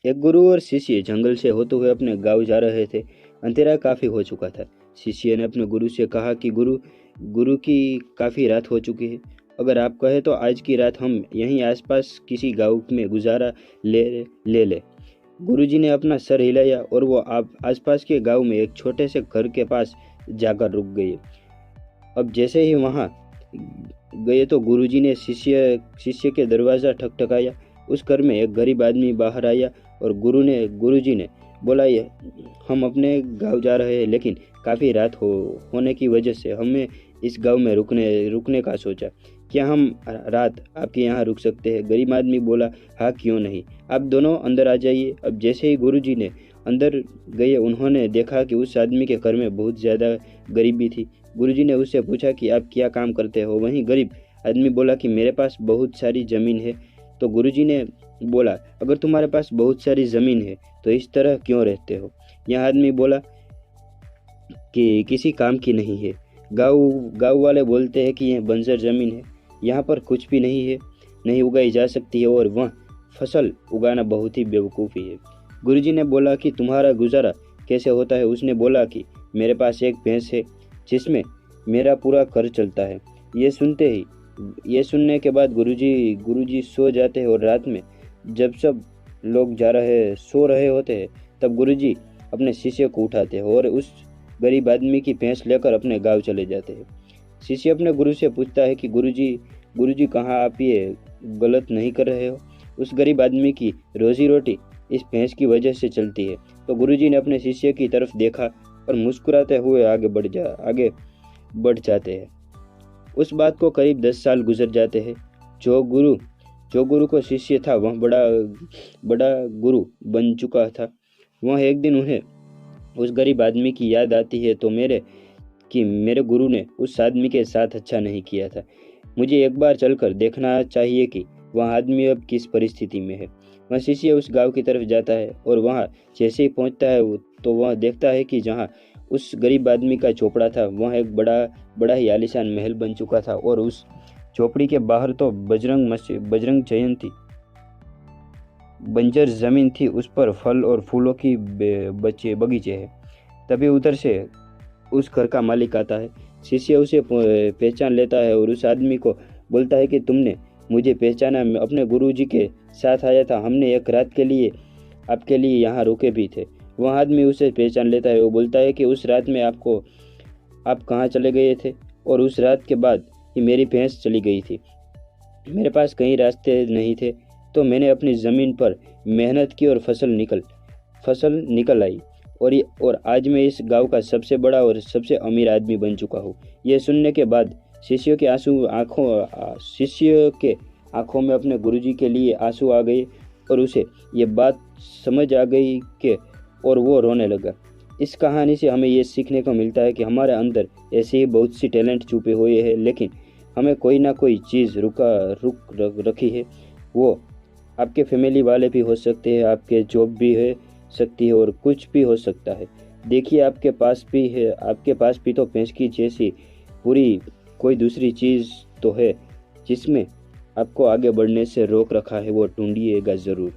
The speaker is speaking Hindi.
एक गुरु और शिष्य जंगल से होते हुए अपने गांव जा रहे थे। अंधेरा काफी हो चुका था। शिष्य ने अपने गुरु से कहा कि गुरु गुरु की काफी रात हो चुकी है। अगर आप कहे तो आज की रात हम यहीं आसपास किसी गांव में गुजारा ले ले। गुरुजी ने अपना सर हिलाया और वो आप आसपास के गांव में एक छोटे से घर के पास जाकर रुक गए। अब जैसे ही वहां गए तो गुरुजी ने शिष्य के दरवाजा ठकठकाया। उस घर में एक गरीब आदमी बाहर आया और गुरुजी ने बोला, ये हम अपने गांव जा रहे हैं, लेकिन काफ़ी रात होने की वजह से हमें इस गांव में रुकने का सोचा। क्या हम रात आपके यहाँ रुक सकते हैं? गरीब आदमी बोला, हाँ क्यों नहीं, आप दोनों अंदर आ जाइए। अब जैसे ही गुरुजी ने अंदर गए उन्होंने देखा कि उस आदमी के घर में बहुत ज़्यादा गरीबी थी। गुरुजी ने उससे पूछा कि आप क्या काम करते हो? वहीं गरीब आदमी बोला कि मेरे पास बहुत सारी ज़मीन है। तो गुरुजी ने बोला, अगर तुम्हारे पास बहुत सारी ज़मीन है तो इस तरह क्यों रहते हो? यह आदमी बोला कि किसी काम की नहीं है। गाँव गाँव वाले बोलते हैं कि यह बंजर ज़मीन है, यहाँ पर कुछ भी नहीं उगाई जा सकती है और वह फसल उगाना बहुत ही बेवकूफ़ी है। गुरुजी ने बोला कि तुम्हारा गुजारा कैसे होता है? उसने बोला कि मेरे पास एक भैंस है जिसमें मेरा पूरा घर चलता है। ये सुनने के बाद गुरुजी सो जाते हैं और रात में जब सब लोग सो रहे होते हैं तब गुरुजी अपने शिष्य को उठाते हैं और उस गरीब आदमी की भैंस लेकर अपने गांव चले जाते हैं। शिष्य अपने गुरु से पूछता है कि गुरुजी कहाँ आप ये गलत नहीं कर रहे हो? उस गरीब आदमी की रोजी रोटी इस भैंस की वजह से चलती है। तो गुरुजी ने अपने शिष्य की तरफ देखा और मुस्कुराते हुए आगे बढ़ जाते हैं। उस बात को करीब 10 साल गुजर जाते हैं। जो गुरु को शिष्य था वह बड़ा गुरु बन चुका था। वह एक दिन उन्हें उस गरीब आदमी की याद आती है तो मेरे गुरु ने उस आदमी के साथ अच्छा नहीं किया था। मुझे एक बार चलकर देखना चाहिए कि वह आदमी अब किस परिस्थिति में है। वह शिष्य उस गांव की तरफ जाता है और वहां जैसे ही पहुंचता है तो वह देखता है कि जहां उस गरीब आदमी का झोपड़ा था वह एक बड़ा ही आलीशान महल बन चुका था और उस झोपड़ी के बाहर तो बजरंग जयंती बंजर जमीन थी, उस पर फल और फूलों की बगीचे है। तभी उधर से उस घर का मालिक आता है। शिष्य उसे पहचान लेता है और उस आदमी को बोलता है कि तुमने मुझे पहचाना, मैं अपने गुरुजी के साथ आया था, हमने एक रात के लिए आपके लिए यहाँ रुके भी थे। वह आदमी उसे पहचान लेता है। वो बोलता है कि उस रात में आप कहाँ चले गए थे? और उस रात के बाद ही मेरी भैंस चली गई थी। मेरे पास कहीं रास्ते नहीं थे तो मैंने अपनी ज़मीन पर मेहनत की और फसल निकल आई और आज मैं इस गांव का सबसे बड़ा और सबसे अमीर आदमी बन चुका हूँ। यह सुनने के बाद शिष्य के आंखों में अपने गुरुजी के लिए आंसू आ गए और उसे ये बात समझ आ गई कि और वो रोने लगा। इस कहानी से हमें ये सीखने को मिलता है कि हमारे अंदर ऐसे ही बहुत सी टैलेंट छुपे हुए हैं, लेकिन हमें कोई ना कोई चीज़ रखी है। वो आपके फैमिली वाले भी हो सकते हैं, आपके जॉब भी है सकती है और कुछ भी हो सकता है। देखिए आपके पास भी तो भैंस की जैसी पूरी कोई दूसरी चीज़ तो है जिसमें आपको आगे बढ़ने से रोक रखा है, वो ढूंढिएगा ज़रूर।